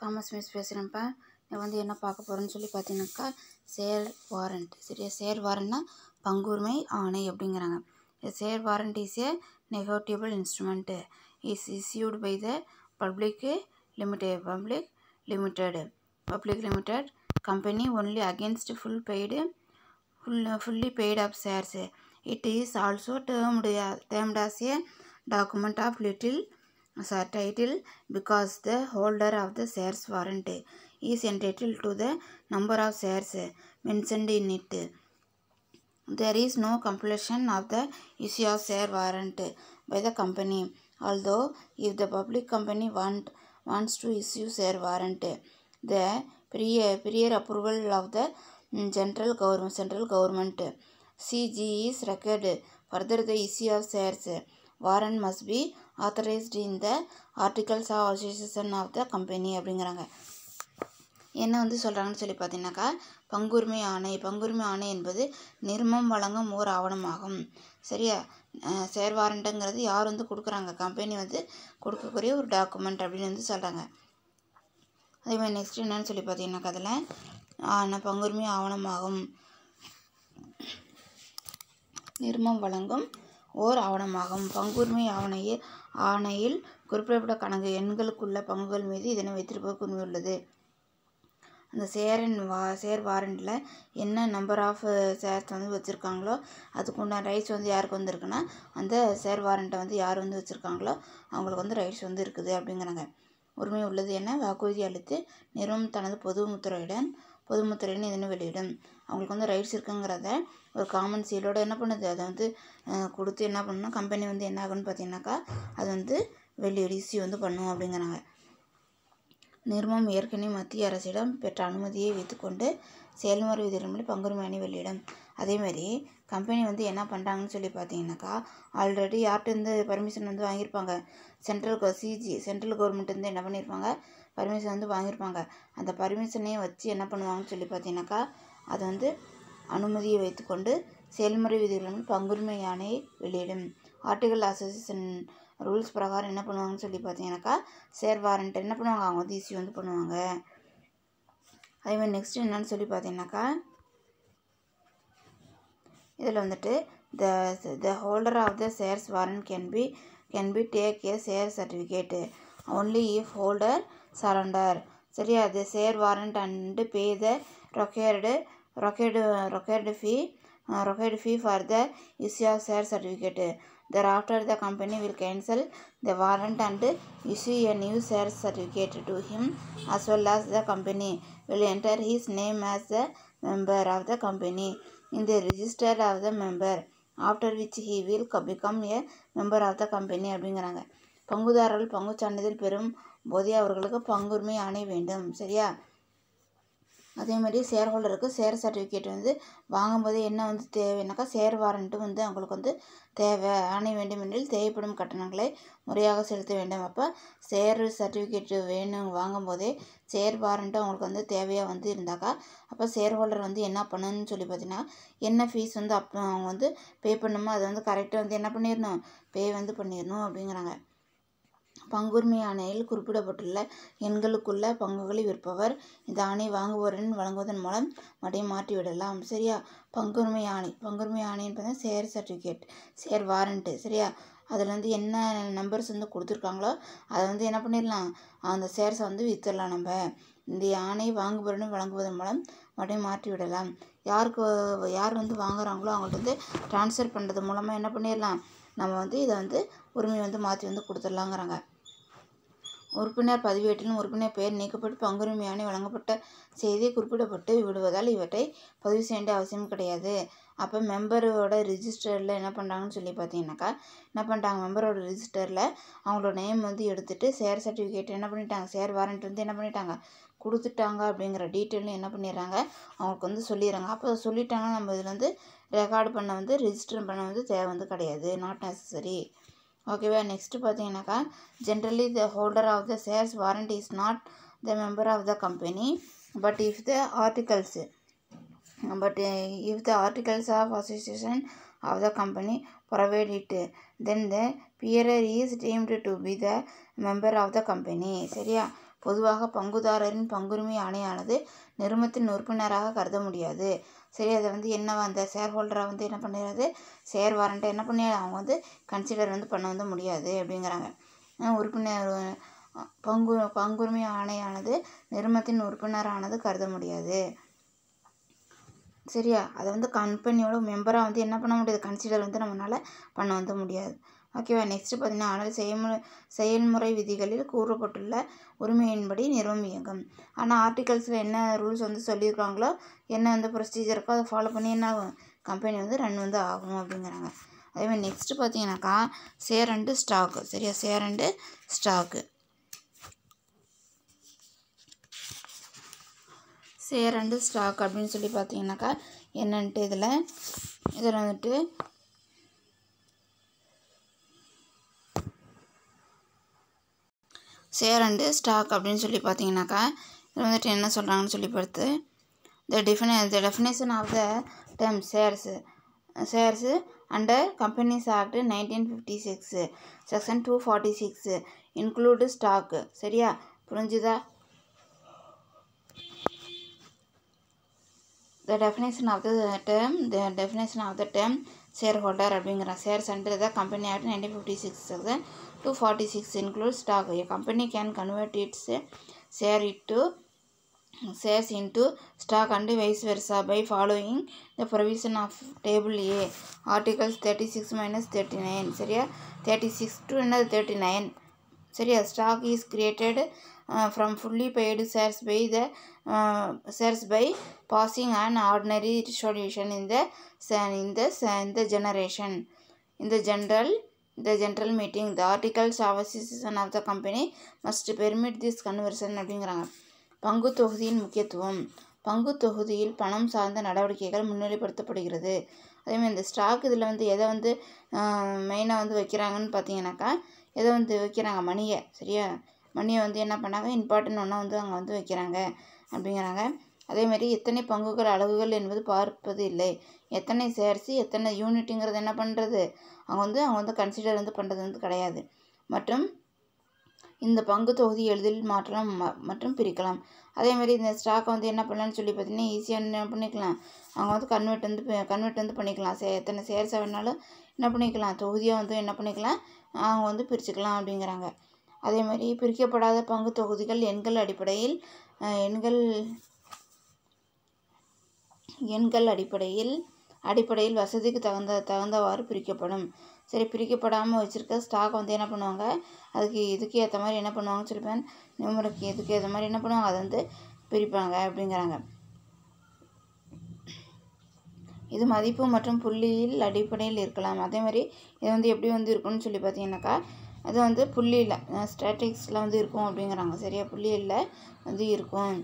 Thomas miss பேசுகிறேன்ப்பா. இதை வந்து என்ன பார்க்க போகிறோன்னு சொல்லி பார்த்தீங்கன்னாக்கா ஷேர் வாரண்ட். சரியா, ஷேர் வாரண்ட்னா பங்குரிமை ஆணை அப்படிங்கிறாங்க. Share warrant is a negotiable instrument is issued by the public limited company only against fully paid up shares. It is also termed as a document of little title because the holder of the shares warrant is entitled to the number of shares mentioned in it. There is no compulsion of the issue of share warrant by the company, although if the public company wants to issue share warrant, the prior approval of the central government CG is required. Further, the issue of shares warrant must be authorized in the articles of association of the company அப்படிங்கிறாங்க. என்ன வந்து சொல்கிறாங்கன்னு சொல்லி பார்த்தீங்கன்னாக்கா பங்குரிமை ஆணை என்பது நிர்மம் வழங்கும் ஓர் ஆவணமாகும். சரியா, ஷேர் வாரண்ட்டுங்கிறது யார் வந்து கொடுக்குறாங்க, கம்பெனி வந்து கொடுக்கக்கூடிய ஒரு டாக்குமெண்ட் அப்படின்னு வந்து சொல்கிறாங்க. அதே மாதிரி நெக்ஸ்ட் என்னன்னு சொல்லி பார்த்தீங்கன்னாக்கா அதில் பங்குரிமை ஆவணமாகும், நிர்மம் வழங்கும் ஓர் ஆவணமாகும். பங்குரிமை ஆணையில் குறிப்பிடப்பட்ட கணக்கு எண்களுக்குள்ள பங்குகள் மீது இதனை வைத்திருப்பதற்கு உரிமை உள்ளது. அந்த ஷேர் வாரண்டில் என்ன நம்பர் ஆஃப் ஷேர்ஸ் வந்து வச்சுருக்காங்களோ அதுக்கு உண்டான ரைட்ஸ் வந்து யாருக்கு வந்து இருக்குன்னா அந்த ஷேர் வாரண்ட்டை வந்து யார் வந்து வச்சுருக்காங்களோ அவங்களுக்கு வந்து ரைட்ஸ் வந்து இருக்குது அப்படிங்கிறாங்க. உரிமை உள்ளது என வாக்குறுதி அளித்து நிறுவனம் தனது பொதுமுத்திரைன்னு இதனை வெளியிடும். அவங்களுக்கு வந்து ரைட்ஸ் இருக்குங்கிறத ஒரு காமன் சீலோடு என்ன பண்ணுது, அதை வந்து கொடுத்து என்ன பண்ணணும், கம்பெனி வந்து என்ன ஆகுன்னு பார்த்தீங்கன்னாக்கா அது வந்து இஷ்யூ வந்து பண்ணும் அப்படிங்கிறாங்க. நிறுவனம் ஏற்கனவே மத்திய அரசிடம் பெற்ற அனுமதியை வைத்துக்கொண்டு செயல்முறை விதிகளின்படி பங்குரிமை ஆணை வெளியிடும். அதேமாதிரி கம்பெனி வந்து என்ன பண்ணுறாங்கன்னு சொல்லி பார்த்தீங்கன்னாக்கா ஆல்ரெடி யார்கிட்டருந்து பர்மிஷன் வந்து வாங்கியிருப்பாங்க, சென்ட்ரல் கவர்மெண்ட் வந்து என்ன பண்ணியிருப்பாங்க, பர்மிஷன் வந்து வாங்கியிருப்பாங்க. அந்த பர்மிஷனையும் வச்சு என்ன பண்ணுவாங்கன்னு சொல்லி பார்த்தீங்கன்னாக்கா அது வந்து அனுமதியை வைத்துக்கொண்டு செயல்முறை விதிகளின்படி பங்குரிமை ஆணை வெளியிடும். ஆர்டிகல் அசோசியேஷன் ரூல்ஸ் பிரகாரம் என்ன பண்ணுவாங்கன்னு சொல்லி பார்த்தீங்கன்னாக்கா ஷேர் வாரண்ட் என்ன பண்ணுவாங்க, அவங்க வந்து இஷ்யூ வந்து பண்ணுவாங்க. அதேமாதிரி நெக்ஸ்ட் என்னன்னு சொல்லி பார்த்தீங்கன்னாக்கா இதில் வந்துட்டு the holder of the shares warrant can be take a share certificate only if holder surrender. சரியா, the share warrant and pay the required fee for the issue of share certificate. Thereafter, the company will cancel the warrant and issue a new share certificate to him, as well as the company will enter his name as the member of the company in the register of the member, after which he will become a member of the company அப்படிங்கிறாங்க. பங்குதாரர்கள் பங்குச் சான்றிதழ் பெறும் போதே அவர்களுக்கு பங்குரிமை ஆணை வேண்டும். சரியா, அதே மாதிரி ஷேர் ஹோல்டருக்கு ஷேர் சர்டிஃபிகேட் வந்து வாங்கும்போதே என்ன வந்து தேவைன்னாக்கா ஷேர் வாரண்ட்டும் வந்து அவங்களுக்கு வந்து தேவை. ஆணை வேண்டும் என்றால் தேவைப்படும் கட்டணங்களை முறையாக செலுத்த வேண்டும். அப்போ ஷேர் சர்டிஃபிகேட் வேணும் வாங்கும்போதே ஷேர் வாரண்ட்டும் அவங்களுக்கு வந்து தேவையாக வந்து இருந்தாக்கா அப்போ ஷேர் ஹோல்டர் வந்து என்ன பண்ணணும்னு சொல்லி பார்த்தீங்கன்னா என்ன ஃபீஸ் வந்து அவங்க வந்து பே பண்ணணுமோ அதை வந்து கரெக்டாக வந்து என்ன பண்ணிடணும், பே வந்து பண்ணிடணும் அப்படிங்கிறாங்க. பங்குரிமை ஆணையில் குறிப்பிடப்பட்டுள்ள எண்களுக்குள்ள பங்குகளை விற்பவர் இந்த ஆணை வாங்குவோரின் வழங்குவதன் மூலம் மட்டும் மாற்றிவிடலாம். சரியா, பங்குரிமை ஆணை என்பது ஷேர் சர்டிஃபிகேட், ஷேர் வாரண்ட்டு. சரியா, அதில் வந்து என்ன நம்பர்ஸ் வந்து கொடுத்துருக்காங்களோ அதை வந்து என்ன பண்ணிடலாம், அந்த ஷேர்ஸை வந்து விற்றுடலாம். நம்ம இந்த ஆணை வாங்குவோரின் வழங்குவதன் மூலம் மட்டும் மாற்றிவிடலாம். யார் வந்து வாங்குறாங்களோ அவங்கள்ட்ட வந்து ட்ரான்ஸ்ஃபர் பண்ணுறது மூலமாக என்ன பண்ணிடலாம், நம்ம வந்து இதை வந்து உரிமை வந்து மாற்றி வந்து கொடுத்துடலாங்கிறாங்க. உறுப்பினர் பதிவேட்டிலும் உறுப்பினர் பெயர் நீக்கப்பட்டு பங்குரிமை ஆணை வழங்கப்பட்ட செய்தி குறிப்பிடப்பட்டு விடுவதால் இவற்றை பதிவு செய்ய வேண்டிய அவசியம் கிடையாது. அப்போ மெம்பரோட ரிஜிஸ்டரில் என்ன பண்ணுறாங்கன்னு சொல்லி பார்த்தீங்கன்னாக்கா மெம்பரோட ரிஜிஸ்டரில் அவங்களோட நேம் வந்து எடுத்துகிட்டு ஷேர் சர்டிஃபிகேட் என்ன பண்ணிட்டாங்க, ஷேர் வாரண்ட் வந்து என்ன பண்ணிட்டாங்க கொடுத்துட்டாங்க அப்படிங்கிற டீட்டெயிலும் என்ன பண்ணிடுறாங்க அவங்களுக்கு வந்து சொல்லிடுறாங்க. அப்போ சொல்லிட்டாங்கன்னா நம்ம இதில் வந்து ரெக்கார்டு பண்ண வந்து ரிஜிஸ்டர் பண்ண வந்து தேவை வந்து கிடையாது, நாட் நெசசரி. ஓகேவா, நெக்ஸ்ட்டு பார்த்தீங்கன்னாக்கா generally the holder of the shares warrant is not the member of the company but if the articles of association of the company provide it, then the peer is deemed to be the member of the company. சரியா, பொதுவாக பங்குதாரரின் பங்குரிமை ஆணையானது நிறுவனத்தின் உறுப்பினராக கருத முடியாது. சரி, அதை வந்து என்னவா அந்த ஷேர் ஹோல்டரை வந்து என்ன பண்ணிடாது, ஷேர் வாரண்ட்டை என்ன பண்ணி அவங்க வந்து கன்சிடர் வந்து பண்ண வந்து முடியாது அப்படிங்கிறாங்க. உறுப்பினர் பங்குரிமை ஆணையானது நிறுவனத்தின் உறுப்பினரானது கருத முடியாது. சரியா, அதை வந்து கம்பெனியோட மெம்பராக வந்து என்ன பண்ண முடியாது, கன்சிடர் வந்து நம்மளால் பண்ண வந்து முடியாது. ஓகேவா. நெக்ஸ்ட்டு பார்த்தீங்கன்னா, ஆனால் செயல்முறை விதிகளில் கூறப்பட்டுள்ள உரிமையின்படி நிறுவனம் இயங்கும். ஆனால் ஆர்டிகல்ஸில் என்ன ரூல்ஸ் வந்து சொல்லியிருக்காங்களோ, என்ன வந்து ப்ரொசீஜர் இருக்கோ அதை ஃபாலோ பண்ணி என்ன ஆகும், கம்பெனி வந்து ரன் வந்து ஆகும் அப்படிங்கிறாங்க. அதேமாதிரி நெக்ஸ்ட்டு பார்த்தீங்கன்னாக்கா ஷேர் அண்டு ஸ்டாக்கு. சரியா, share and stock. Share and stock அப்படின்னு சொல்லி பார்த்தீங்கன்னாக்கா என்னன்ட்டு இதில் வந்துட்டு ஷேர் அண்டு ஸ்டாக் அப்படின்னு சொல்லி பார்த்தீங்கன்னாக்கா இதில் வந்துட்டு என்ன சொல்கிறாங்கன்னு சொல்லி பார்த்து the definition of the term shares under Companies Act 1956 section 246 include stock. சரியா, புரிஞ்சுதா? The definition of the term shareholder அப்படிங்கிற shares under the Company Act 1956 section 246 includes stock. A company can convert its shares into stock and vice versa by following the provision of table A articles 36-39. சரியா, 36 to 39. சரியா, stock is created from fully paid shares by passing an ordinary resolution in the general meeting. The articles of association of the company must permit this conversion அப்படிங்கிறாங்க. பங்கு தொகுதியின் முக்கியத்துவம். பங்கு தொகுதியில் பணம் சார்ந்த நடவடிக்கைகள் முன்னிலைப்படுத்தப்படுகிறது. அதேமாதிரி இந்த ஸ்டாக் இதில் வந்து எதை வந்து மெயினாக வந்து வைக்கிறாங்கன்னு பார்த்தீங்கன்னாக்கா எதை வந்து வைக்கிறாங்க, மணியை. சரியா, மணியை வந்து என்ன பண்ணாங்க, இம்பார்ட்டன்ட் ஒன்றா வந்து அங்கே வந்து வைக்கிறாங்க அப்படிங்கிறாங்க. அதேமாதிரி எத்தனை பங்குகள் அலகுகள் என்பது பார்ப்பது இல்லை, எத்தனை ஷேர்ஸு எத்தனை யூனிட்டுங்கிறது என்ன பண்ணுறது அவங்க வந்து கன்சிடர் வந்து பண்ணுறது வந்து கிடையாது. மற்றும் இந்த பங்கு தொகுதி எளிதில் மாற்றலாம் மற்றும் பிரிக்கலாம். அதேமாதிரி இந்த ஸ்டாக்கை வந்து என்ன பண்ணலான்னு சொல்லி பார்த்தீங்கன்னா ஈஸியாக என்ன பண்ணிக்கலாம், அவங்க வந்து கன்வெர்ட் வந்து பண்ணிக்கலாம். எத்தனை ஷேர்ஸை வேணாலும் என்ன பண்ணிக்கலாம், தொகுதியாக வந்து என்ன பண்ணிக்கலாம், அவங்க வந்து பிரிச்சுக்கலாம் அப்படிங்கிறாங்க. அதேமாதிரி பிரிக்கப்படாத பங்கு தொகுதிகள் எண்கள் அடிப்படையில் வசதிக்கு தகுந்தவாறு பிரிக்கப்படும். சரி, பிரிக்கப்படாமல் வச்சுருக்க ஸ்டாக் வந்து என்ன பண்ணுவாங்க, இதுக்கு ஏற்ற மாதிரி என்ன பண்ணுவாங்கன்னு சொல்லிப்பேன், நியூமருக்கு இதுக்கு ஏற்ற மாதிரி என்ன பண்ணுவாங்க, அதை வந்து பிரிப்பாங்க அப்படிங்கிறாங்க. இது மதிப்பு மற்றும் புள்ளியில் அடிப்படையில் இருக்கலாம். அதே மாதிரி இது வந்து எப்படி வந்து இருக்குன்னு சொல்லி பார்த்தீங்கன்னாக்கா அது வந்து புள்ளியில் ஸ்டாட்டிக்ஸில் வந்து இருக்கும் அப்படிங்கிறாங்க. சரியா, புள்ளியில் வந்து இருக்கும்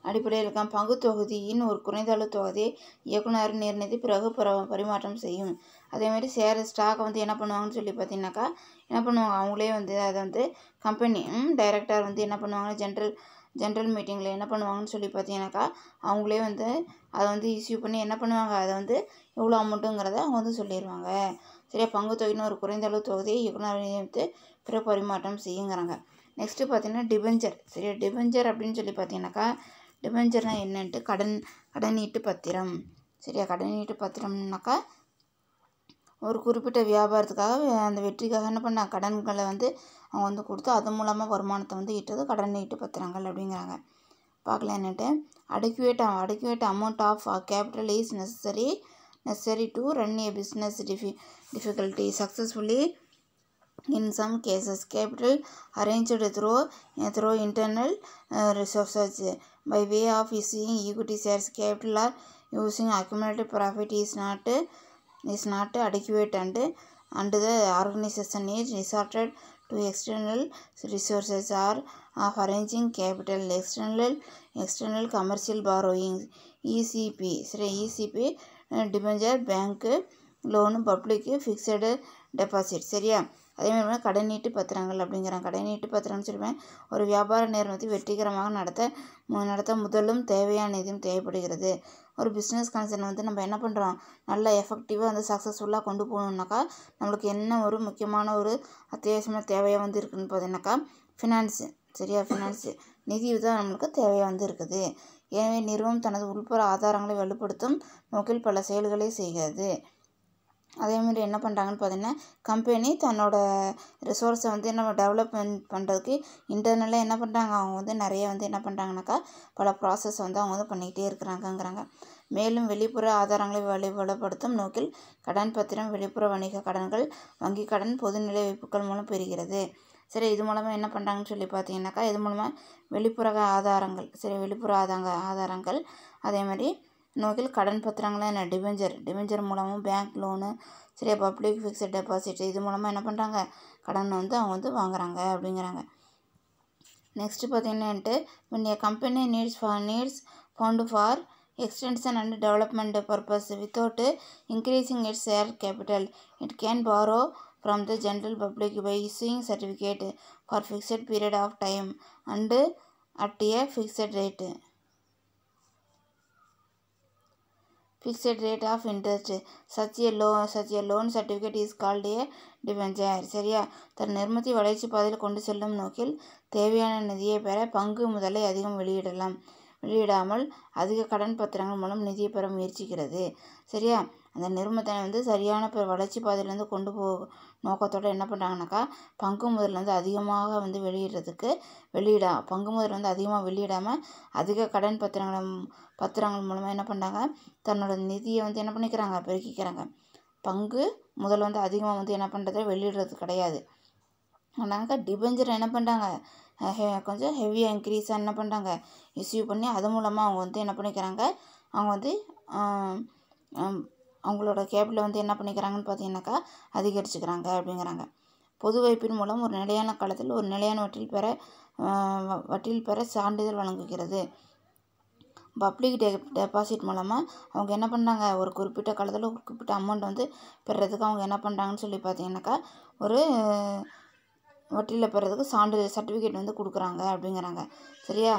அடிப்படையில் இருக்கான். பங்கு தொகுதியின் ஒரு குறைந்த அளவு தொகுதியை இயக்குனர் நிர்ணயித்து பிறகு பரிமாற்றம் செய்யும். அதேமாதிரி ஸ்டாக்கை வந்து என்ன பண்ணுவாங்கன்னு சொல்லி பார்த்தீங்கன்னாக்கா என்ன பண்ணுவாங்க, அவங்களே வந்து அதை வந்து கம்பெனி டைரக்டர் வந்து என்ன பண்ணுவாங்க, ஜென்ரல் மீட்டிங்கில் என்ன பண்ணுவாங்கன்னு சொல்லி பார்த்தீங்கன்னாக்கா அவங்களே வந்து அதை வந்து இஷ்யூ பண்ணி என்ன பண்ணுவாங்க, அதை வந்து எவ்வளோ அமௌண்ட்டுங்கிறத அவங்க வந்து சொல்லிடுவாங்க. சரியா, பங்கு தொகைன்னு ஒரு குறைந்த அளவு தொகுதியை இயக்குனர் நியமித்து பிறகு பரிமாற்றம் செய்யுங்கிறாங்க. நெக்ஸ்ட்டு பார்த்தீங்கன்னா டிபெஞ்சர். சரியா, டிபெஞ்சர் அப்படின்னு சொல்லி பார்த்தீங்கன்னாக்கா டிபெஞ்சர்னால் என்னன்ட்டு கடனீட்டு பத்திரம். சரியா, கடனீட்டு பத்திரம்னாக்கா ஒரு குறிப்பிட்ட வியாபாரத்துக்காக அந்த வெற்றிக்காக என்ன பண்ணால் கடன்களை வந்து அவங்க வந்து கொடுத்து அதன் மூலமாக வருமானத்தை வந்து ஈட்டது கடனீட்டு பத்திரங்கள் அப்படிங்கிறாங்க. பார்க்கலாம் என்னன்ட்டு. adequate amount of capital is necessary to run a business difficulty successfully. In some cases, capital arranged through internal resources by way of issuing equity shares, capital or using accumulated profit is not adequate and the organization is resorted to external resources or of arranging capital. External commercial borrowings, ECP, debenture, bank loan, public fixed deposit. சரியா, அதேமாதிரி கடனீட்டு பத்திரங்கள் அப்படிங்கிறாங்க. கடனீட்டு பத்திரம்னு சொல்லுவேன், ஒரு வியாபார நிறுவனத்தை வெற்றிகரமாக நடத்த முதலும் தேவையான நிதியும் தேவைப்படுகிறது. ஒரு பிஸ்னஸ் கன்சர்ன் வந்து நம்ம என்ன பண்ணுறோம், நல்லா எஃபெக்டிவாக வந்து சக்ஸஸ்ஃபுல்லாக கொண்டு போகணுன்னாக்கா நம்மளுக்கு என்ன ஒரு முக்கியமான ஒரு அத்தியாவசியமான தேவையாக வந்து இருக்குதுன்னு பார்த்தீங்கன்னாக்கா ஃபினான்ஸு. சரியா, ஃபினான்ஸ் நிதி தான் நம்மளுக்கு தேவையாக இருக்குது. எனவே நிறுவனம் தனது உள்புற ஆதாரங்களை வலுப்படுத்தும் நோக்கில் பல செயல்களை செய்கிறது. அதேமாதிரி என்ன பண்ணுறாங்கன்னு பார்த்தீங்கன்னா, கம்பெனி தன்னோட ரிசோர்ஸை என்ன டெவலப்மெண்ட் பண்ணுறதுக்கு இன்டர்னலாக என்ன பண்ணுறாங்க, அவங்க நிறைய என்ன பண்ணுறாங்கனாக்கா பல ப்ராசஸ் அவங்க பண்ணிக்கிட்டே இருக்கிறாங்கங்கிறாங்க. மேலும் வெளிப்புற ஆதாரங்களை வலுப்படுத்தும் நோக்கில் கடன் பத்திரம், வெளிப்புற வணிக கடன்கள், வங்கி கடன், பொதுநிலை வைப்புகள் மூலம் பெறுகிறது. சரி, இது மூலமாக என்ன பண்ணுறாங்கன்னு சொல்லி பார்த்தீங்கன்னாக்கா, இது மூலமாக வெளிப்புற ஆதாரங்கள், சரி வெளிப்புற ஆதாரங்கள் அதே மாதிரி நோக்கில் கடன் பத்திரங்கள் என்ன டிபெஞ்சர் மூலமும் பேங்க் லோனு, சரியா பப்ளிக் ஃபிக்ஸட் டெபாசிட் இது மூலமாக என்ன பண்ணுறாங்க, கடன் அவங்க வாங்குறாங்க அப்படிங்கிறாங்க. நெக்ஸ்ட்டு பார்த்தீங்கன்னாட்டு when a company needs fund for extension and development purpose without increasing its share capital, it can borrow from the general public by issuing certificate for fixed period of time and at a fixed rate of interest. Such a loan certificate is called a debenture. சரியா, தன் நிறுவனத்தை வளர்ச்சி பாதையில் கொண்டு செல்லும் நோக்கில் தேவையான நிதியை பெற பங்கு முதலை அதிகம் வெளியிடாமல் அதிக கடன் பத்திரங்கள் மூலம் நிதியை பெற முயற்சிக்கிறது. சரியா, அந்த நிறுவனத்தை சரியான வளர்ச்சி பாதையிலேருந்து கொண்டு நோக்கத்தோடு என்ன பண்ணுறாங்கனாக்கா, பங்கு முதல் அதிகமாக பங்கு முதல் அதிகமாக வெளியிடாமல் அதிக கடன் பத்திரங்கள் மூலமாக என்ன பண்ணுறாங்க, தன்னோட நிதியை என்ன பண்ணிக்கிறாங்க, பெருக்கிக்கிறாங்க. பங்கு முதல் அதிகமாக என்ன பண்ணுறது, வெளியிடுறது கிடையாது. ஆனாக்கா டிபெஞ்சர் என்ன பண்ணுறாங்க, கொஞ்சம் ஹெவியாக இன்க்ரீஸாக என்ன பண்ணுறாங்க, இஷ்யூ பண்ணி அது மூலமாக அவங்க என்ன பண்ணிக்கிறாங்க, அவங்க அவங்களோட கேபில் என்ன பண்ணிக்கிறாங்கன்னு பார்த்தீங்கன்னாக்கா அதிகரிச்சுக்கிறாங்க அப்படிங்கிறாங்க. பொது வைப்பின் மூலம் ஒரு நிலையான காலத்தில் ஒரு நிலையான வட்டியில் பெற சான்றிதழ் வழங்குகிறது. பப்ளிக் டெபாசிட் மூலமாக அவங்க என்ன பண்ணுறாங்க, ஒரு குறிப்பிட்ட காலத்தில் ஒரு குறிப்பிட்ட அமௌண்ட் பெறுறதுக்கு அவங்க என்ன பண்ணுறாங்கன்னு சொல்லி பார்த்தீங்கன்னாக்கா ஒரு வட்டியில் பெறதுக்கு சர்டிஃபிகேட் கொடுக்குறாங்க அப்படிங்கிறாங்க. சரியா,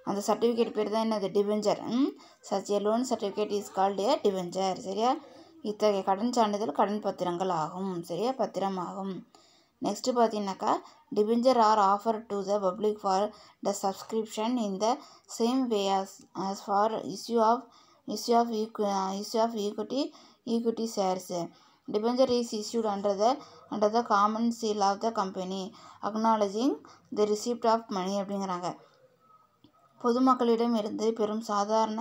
அந்த சர்டிஃபிகேட் பேர் தான் என்னது, debenture. Such a loan certificate is called A debenture. சரியா, இத்தகைய கடன் சான்றிதழ் கடன் பத்திரங்கள் ஆகும். சரியா, பத்திரம் ஆகும். நெக்ஸ்ட்டு பார்த்தீங்கன்னாக்கா, debenture or offer to the public for the subscription in the same way as for issue of equity shares. Debenture is issued under the common seal of the company, acknowledging the receipt of money அப்படிங்கிறாங்க. பொதுமக்களிடம் இருந்து பெரும் சாதாரண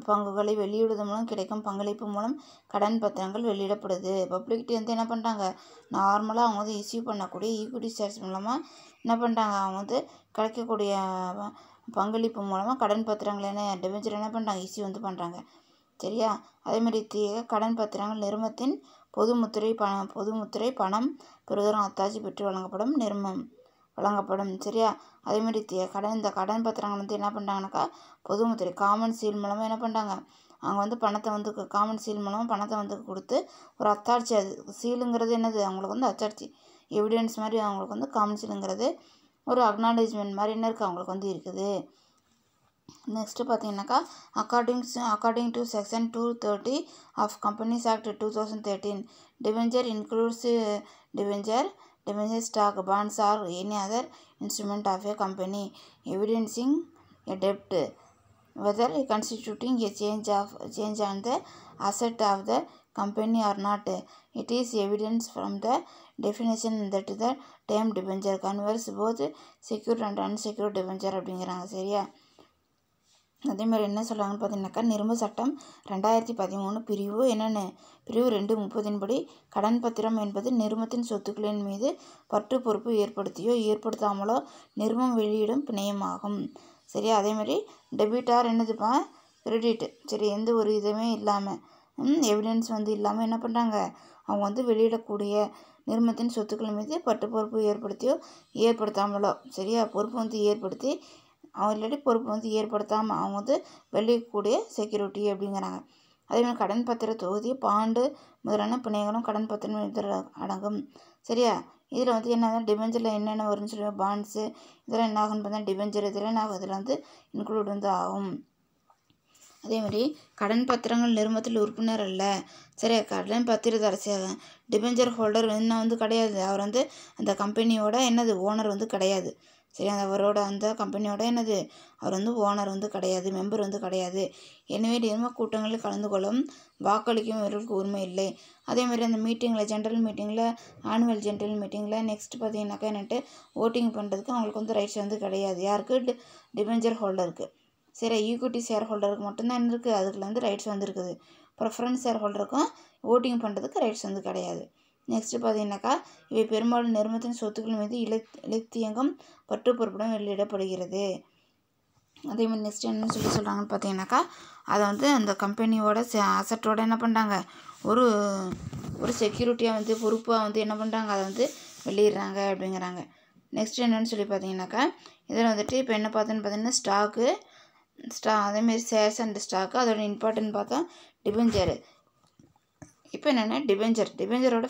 பங்குகளை வெளியிடுவதன் மூலம் கிடைக்கும் பங்களிப்பு மூலம் கடன் பத்திரங்கள் வெளியிடப்படுது. பப்ளிக்கிட்ட என்ன பண்ணுறாங்க, நார்மலாக அவங்க இஷ்யூ பண்ணக்கூடிய ஈக்விட்டி ஷேர்ஸ் மூலமாக என்ன பண்ணுறாங்க, அவங்க கிடைக்கக்கூடிய பங்களிப்பு மூலமாக கடன் பத்திரங்கள் டிபெஞ்சர் என்ன பண்ணுறாங்க, இஷ்யூ பண்ணுறாங்க. சரியா, அதேமாதிரி கடன் பத்திரங்கள் நிறுவனத்தின் பொதுமுத்திரை பணம் பெறுதலும் அத்தாட்சி பெற்று வழங்கப்படும். சரியா, அதேமாதிரி இந்த கடன் பத்திரங்கள் என்ன பண்ணுறாங்கனாக்கா பொதுமுத்திரை காமன் சீல் மூலமாக என்ன பண்ணுறாங்க, அவங்க பணத்தை காமன் சீல் மூலமாக பணத்தை கொடுத்து ஒரு அத்தாட்சி, அது சீலுங்கிறது என்னது, அவங்களுக்கு அத்தாட்சி எவிடன்ஸ் மாதிரி அவங்களுக்கு காமன் சீலுங்கிறது ஒரு அக்னாலேஜ்மெண்ட் மாதிரி என்ன இருக்குது, அவங்களுக்கு இருக்குது. நெக்ஸ்ட்டு பார்த்தீங்கன்னாக்கா, according to section 230 of companies act 2013, debenture includes debenture stock, bonds or any other instrument of a company evidencing a டெப்ட் whether constituting a change on the asset of the company or not. It is evidence from the definition that the term debenture covers both secured and unsecured debenture அப்படிங்கிறாங்க. சரியா, அதேமாதிரி என்ன சொல்கிறாங்கன்னு பார்த்தீங்கன்னாக்கா, நிறுவன சட்டம் 2013 பிரிவு 230 படி கடன் பத்திரம் என்பது நிறுவனத்தின் சொத்துக்களின் மீது பற்று பொறுப்பு ஏற்படுத்தியோ ஏற்படுத்தாமலோ நிறுவனம் வெளியிடும் பிணையமாகும். சரியா, அதேமாதிரி டெபிட்டார் என்னதுப்பா, கிரெடிட். சரி, எந்த ஒரு இதுவுமே இல்லாமல் எவிடன்ஸ் இல்லாமல் என்ன பண்ணுறாங்க, அவங்க வெளியிடக்கூடிய நிறுவனத்தின் சொத்துக்கள் மீது பற்று பொறுப்பு ஏற்படுத்தியோ ஏற்படுத்தாமலோ, சரியா, பொறுப்பு ஏற்படுத்தி இல்லாட்டி பொறுப்பு ஏற்படுத்தாமல் அவங்க வெளியிடக்கூடிய செக்யூரிட்டி அப்படிங்கிறாங்க. அதேமாதிரி கடன் பத்திர தொகுதி பாண்டு முதலான பிணையங்களும் கடன் பத்திரம் இதில் அடங்கும். சரியா, இதில் என்ன டிபெஞ்சரில் என்னென்ன வரும்னு சொல்லி பாண்ட்ஸு இதெல்லாம் என்ன ஆகும்னு பார்த்தா டிபெஞ்சர் இதெல்லாம் இதில் இன்க்ளூட் ஆகும். அதேமாதிரி கடன் பத்திரங்கள் நிறுவனத்தில் உறுப்பினர் அல்ல. சரியா, கடன் பத்திரத்தை டிபெஞ்சர் ஹோல்டர் என்ன கிடையாது, அவர் அந்த கம்பெனியோட என்னது ஓனர் கிடையாது. சரி, அவரோட அந்த கம்பெனியோட என்னது அவர் வந்து ஓனர் வந்து கிடையாது, மெம்பர் வந்து கிடையாது. எனவே நிர்வாக கூட்டங்களில் கலந்து கொள்ளும் வாக்களிக்கும் இவர்களுக்கு உரிமை இல்லை. அதேமாதிரி அந்த மீட்டிங்கில் ஜென்ரல் மீட்டிங்கில் ஆனுவல் ஜென்ரல் மீட்டிங்கில் நெக்ஸ்ட் பார்த்தீங்கன்னாக்கா என்னட்டு ஓட்டிங் பண்ணுறதுக்கு அவங்களுக்கு வந்து ரைட்ஸ் வந்து கிடையாது. யாருக்கு? டிபெஞ்சர் ஹோல்டருக்கு. சரி, ஈக்விட்டி ஷேர் ஹோல்டருக்கு மட்டும்தான் என்ன இருக்குது, அதுக்குள்ள வந்து ரைட்ஸ் வந்துருக்குது. ப்ரெஃபரன்ஸ் ஷேர் ஹோல்டருக்கும் ஓட்டிங் பண்ணுறதுக்கு ரைட்ஸ் வந்து கிடையாது. நெக்ஸ்ட்டு பார்த்தீங்கன்னாக்கா இவை பெரும்பாலும் நிறுவனத்தின் சொத்துக்கள் மீது இலத்தியங்கம் பற்று பொறுப்புடன் வெளியிடப்படுகிறது. அதே மாதிரி நெக்ஸ்ட் என்னன்னு சொல்கிறாங்கன்னு பார்த்தீங்கன்னாக்கா அதை வந்து அந்த கம்பெனியோட அசட்டோட என்ன பண்ணுறாங்க, ஒரு செக்யூரிட்டியாக வந்து பொறுப்பாக வந்து என்ன பண்ணுறாங்க, அதை வந்து வெளியிடுறாங்க அப்படிங்கிறாங்க. நெக்ஸ்ட் என்னன்னு சொல்லி பார்த்தீங்கன்னாக்கா இதில் வந்துட்டு இப்போ என்ன பார்த்தீங்கன்னா அதேமாரி ஷேர்ஸ் அண்ட் ஸ்டாக்கு, அதோட இம்பார்ட்டன்ட் பார்த்தா டிபெஞ்சரு. இப்போ என்னென்னா டிபெஞ்சரோட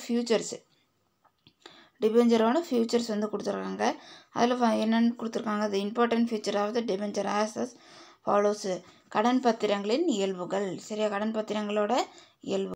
ஃபியூச்சர்ஸ் வந்து கொடுத்துருக்காங்க. அதில் என்னென்னு கொடுத்துருக்காங்க, the important future of the debenture as follows. கடன் பத்திரங்களின் இயல்புகள். சரியா, கடன் பத்திரங்களோட இயல்பு.